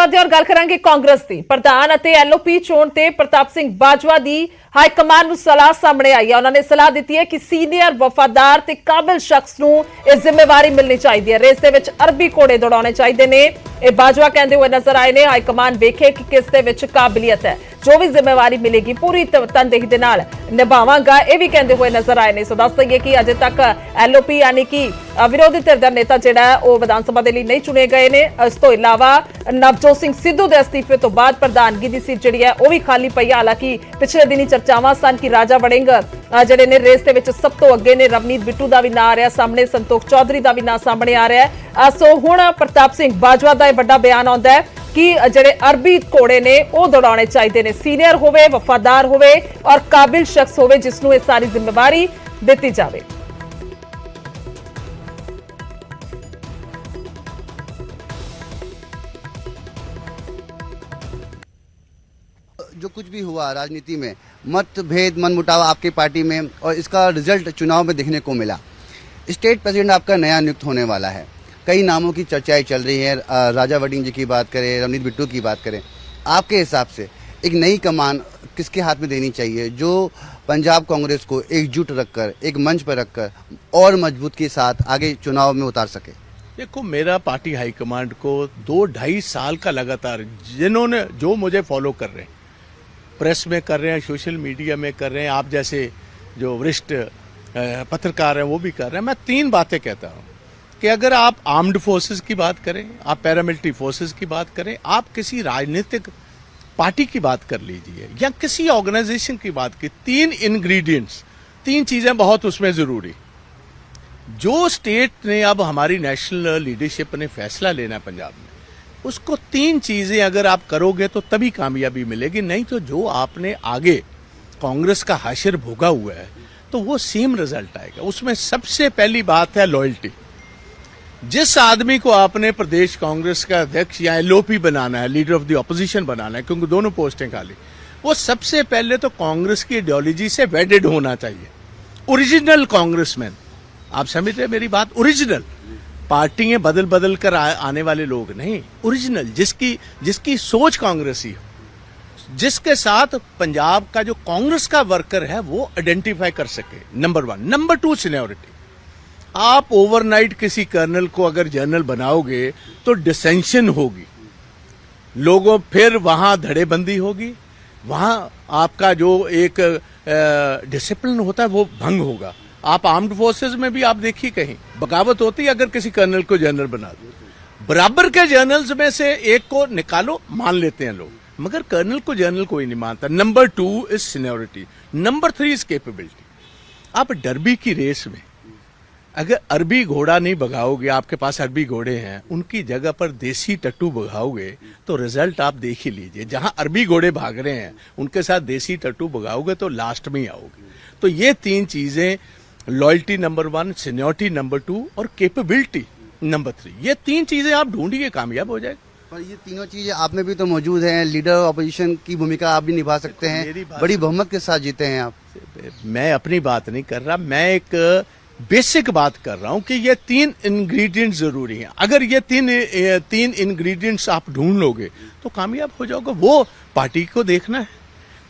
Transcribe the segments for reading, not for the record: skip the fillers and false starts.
ਵਧਦੇ ਔਰ ਗੱਲ ਕਰਾਂਗੇ ਕਾਂਗਰਸ ਦੀ ਪ੍ਰਧਾਨ ਅਤੇ ਐਲਓਪੀ ਚੋਣ ਤੇ ਪ੍ਰਤਾਪ ਸਿੰਘ ਬਾਜਵਾ ਦੀ ਹਾਈ ਕਮਾਂਡ ਨੂੰ ਸਲਾਹ ਸਾਹਮਣੇ ਆਈ ਹੈ। ਉਹਨਾਂ ਨੇ ਸਲਾਹ ਦਿੱਤੀ ਹੈ ਕਿ ਸੀਨੀਅਰ ਵਫਾਦਾਰ ਤੇ ਕਾਬਿਲ ਸ਼ਖਸ ਨੂੰ ਇਹ ਜ਼ਿੰਮੇਵਾਰੀ ਮਿਲਣੀ ਚਾਹੀਦੀ ਹੈ। ਰੇਸ ਦੇ ਵਿੱਚ ਅਰਬੀ ਘੋੜੇ ਦੌੜਾਉਣੇ ਚਾਹੀਦੇ ਨੇ। ਇਹ ਬਾਜਵਾ ਕਹਿੰਦੇ ਹੋਏ ਨਜ਼ਰ ਆਏ ਨੇ ਹਾਈ ਕਮਾਂਡ ਵੇਖੇ ਕਿ ਕਿਸ ਦੇ ਵਿੱਚ ਕਾਬਲੀਅਤ ਹੈ, ਜੋ ਵੀ ਜ਼ਿੰਮੇਵਾਰੀ ਮਿਲੇਗੀ ਪੂਰੀ ਤਨਦੇਹੀ ਦੇ ਨਾਲ ਨਿਭਾਵਾਂਗਾ, ਇਹ ਵੀ ਕਹਿੰਦੇ ਹੋਏ ਨਜ਼ਰ ਆਏ ਨੇ। ਸੋ ਦੱਸ ਦਈਏ ਕਿ ਅਜੇ ਤੱਕ ਐਲਓਪੀ यानी कि विरोधी धिर दा नेता जिहड़ा है वो विधानसभा दे लई नहीं चुने गए ने। इस तो इलावा नवजोत सिंह सिद्धू दे अस्तीफे तो बाद प्रधानगी दी सीट जिहड़ी है वो भी खाली पई। हालांकि पिछले दिनी चर्चावां सन कि राजा वड़िंग जिहड़े ने रेस दे विच सब तो अगे ने। रवनीत बिट्टू दा भी नाम आ रहा सामने, संतोख चौधरी दा भी नाम सामने आ रहा है। सो हुण प्रताप सिंह बाजवा दा वड्डा बयान आउंदा है कि जिहड़े अरबी घोड़े ने वो दौड़ाने चाहिए ने। सीनियर होवे, वफादार होवे और काबिल शख्स होवे जिसनूं ये सारी जिम्मेवारी दित्ती जावे। जो कुछ भी हुआ राजनीति में, मतभेद मनमुटाव आपकी पार्टी में, और इसका रिजल्ट चुनाव में देखने को मिला। स्टेट प्रेसिडेंट आपका नया नियुक्त होने वाला है। कई नामों की चर्चाएं चल रही हैं। राजा वड़िंग जी की बात करें, रवनीत बिट्टू की बात करें, आपके हिसाब से एक नई कमान किसके हाथ में देनी चाहिए जो पंजाब कांग्रेस को एकजुट रखकर, एक मंच पर रखकर और मजबूत के साथ आगे चुनाव में उतार सके? देखो, मेरा पार्टी हाईकमांड को 2-2.5 साल का लगातार जिन्होंने जो मुझे फॉलो कर रहे हैं, प्रेस में कर रहे हैं, सोशल मीडिया में कर रहे हैं, आप जैसे जो वरिष्ठ पत्रकार हैं वो भी कर रहे हैं। मैं 3 बातें कहता हूँ कि अगर आप आर्म्ड फोर्सेस की बात करें, आप पैरामिलिट्री फोर्सेस की बात करें, आप किसी राजनीतिक पार्टी की बात कर लीजिए या किसी ऑर्गेनाइजेशन की बात की, 3 इंग्रेडिएंट्स, 3 चीजें बहुत उसमें जरूरी। जो स्टेट ने अब हमारी नेशनल लीडरशिप ने फैसला लेना है पंजाब में, उसको 3 चीजें अगर आप करोगे तो तभी कामयाबी मिलेगी। नहीं तो जो आपने आगे कांग्रेस का हाशिर भोगा हुआ है तो वो सेम रिजल्ट आएगा। उसमें सबसे पहली बात है लॉयल्टी। जिस आदमी को आपने प्रदेश कांग्रेस का अध्यक्ष या एलओपी बनाना है, लीडर ऑफ द ऑपोजिशन बनाना है, क्योंकि दोनों पोस्टें खाली, वो सबसे पहले तो कांग्रेस की आइडियोलॉजी से वेडेड होना चाहिए। ओरिजिनल कांग्रेसमैन, आप समझ रहे मेरी बात? ओरिजिनल, पार्टियां बदल बदल कर आने वाले लोग नहीं, ओरिजिनल, जिसकी सोच कांग्रेसी हो, जिसके साथ पंजाब का जो कांग्रेस का वर्कर है वो आइडेंटिफाई कर सके। नंबर 1। Number 2, seniority. आप ओवरनाइट किसी कर्नल को अगर जनरल बनाओगे तो डिसेंशन होगी, लोगों फिर वहां धड़ेबंदी होगी, वहां आपका जो एक डिसिप्लिन होता है वो भंग होगा। आप आर्म्ड फोर्सेस में भी आप देखिए कहीं बगावत होती है अगर किसी कर्नल को जनरल बना दो। बराबर के जनरल्स में से एक को निकालो, मान लेते हैं लोग, मगर कर्नल को जनरल कोई नहीं मानता। Number 2 is seniority. Number 3 is capability. आप डर्बी की रेस में अगर अरबी घोड़ा नहीं भगाओगे, आपके पास अरबी घोड़े हैं, उनकी जगह पर देसी टट्टू भगाओगे तो रिजल्ट आप देख ही लीजिए। जहां अरबी घोड़े भाग रहे हैं उनके साथ देसी टट्टू भगाओगे तो लास्ट में ही आओगे। तो ये 3 चीजें, लॉयल्टी नंबर 1, सीनियरिटी नंबर 2 और कैपेबिलिटी नंबर 3, ये 3 चीजें आप ढूंढिए, कामयाब हो जाएगा। पर ये तीनों चीजें आप में भी तो मौजूद हैं। लीडर ऑपोजिशन की भूमिका आप भी निभा सकते हैं, बड़ी बहुमत के साथ जीते हैं आप। मैं अपनी बात नहीं कर रहा, मैं एक बेसिक बात कर रहा हूं कि ये 3 इंग्रेडिएंट्स जरूरी हैं। अगर ये 3 इंग्रेडिएंट्स आप ढूंढ लोगे तो कामयाब हो जाओगे। वो पार्टी को देखना है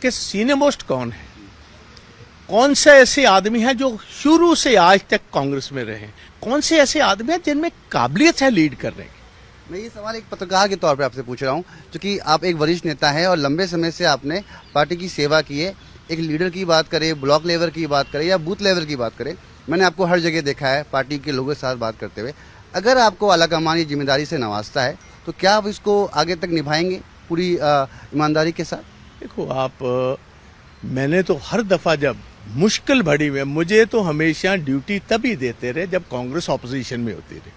कि सीनियर मोस्ट कौन है, कौन से ऐसे आदमी हैं जो शुरू से आज तक कांग्रेस में रहे, कौन से ऐसे आदमी हैं जिनमें काबिलियत है लीड करने की। मैं ये सवाल एक पत्रकार के तौर पे आपसे पूछ रहा हूँ, क्योंकि आप एक वरिष्ठ नेता हैं और लंबे समय से आपने पार्टी की सेवा की है। एक लीडर की बात करें, ब्लॉक लेवल की बात करें या बूथ लेवल की बात करें, मैंने आपको हर जगह देखा है पार्टी के लोगों के साथ बात करते हुए। अगर आपको आलाकमान ये जिम्मेदारी से नवाजता है तो क्या आप इसको आगे तक निभाएंगे पूरी ईमानदारी के साथ? देखो, मैंने तो हर दफा जब मुश्किल भड़ी में, मुझे तो हमेशा ड्यूटी तभी देते रहे जब कांग्रेस ऑपोजिशन में होती रही।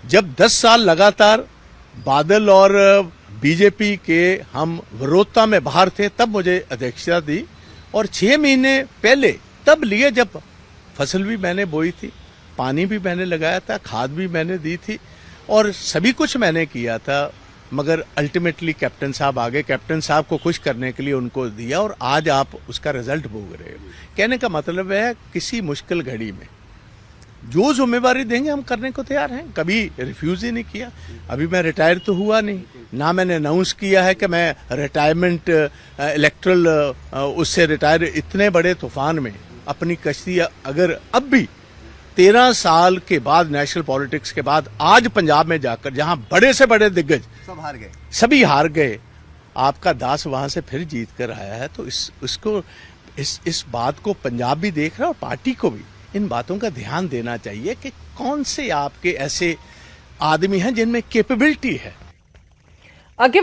जब 10 साल लगातार बादल और बीजेपी के हम विरोधता में बाहर थे तब मुझे अध्यक्षता दी, और 6 महीने पहले तब लिए जब फसल भी मैंने बोई थी, पानी भी मैंने लगाया था, खाद भी मैंने दी थी और सभी कुछ मैंने किया था। मगर अल्टीमेटली कैप्टन साहब आ गए, कैप्टन साहब को खुश करने के लिए उनको दिया और आज आप उसका रिजल्ट भोग रहे हो। कहने का मतलब है किसी मुश्किल घड़ी में जो जिम्मेवारी देंगे हम करने को तैयार हैं, कभी रिफ्यूज ही नहीं किया। अभी मैं रिटायर तो हुआ नहीं, ना मैंने अनाउंस किया है कि मैं रिटायरमेंट इलेक्ट्रल उससे रिटायर। इतने बड़े तूफान में अपनी कश्ती अगर अब भी 13 साल के बाद नेशनल पॉलिटिक्स के बाद आज पंजाब में जाकर जहां बड़े से बड़े दिग्गज सब हार गए, सभी हार गए, आपका दास वहां से फिर जीत कर आया है, तो इस बात को पंजाब भी देख रहा है और पार्टी को भी इन बातों का ध्यान देना चाहिए कि कौन से आपके ऐसे आदमी हैं जिनमें कैपेबिलिटी है। आगे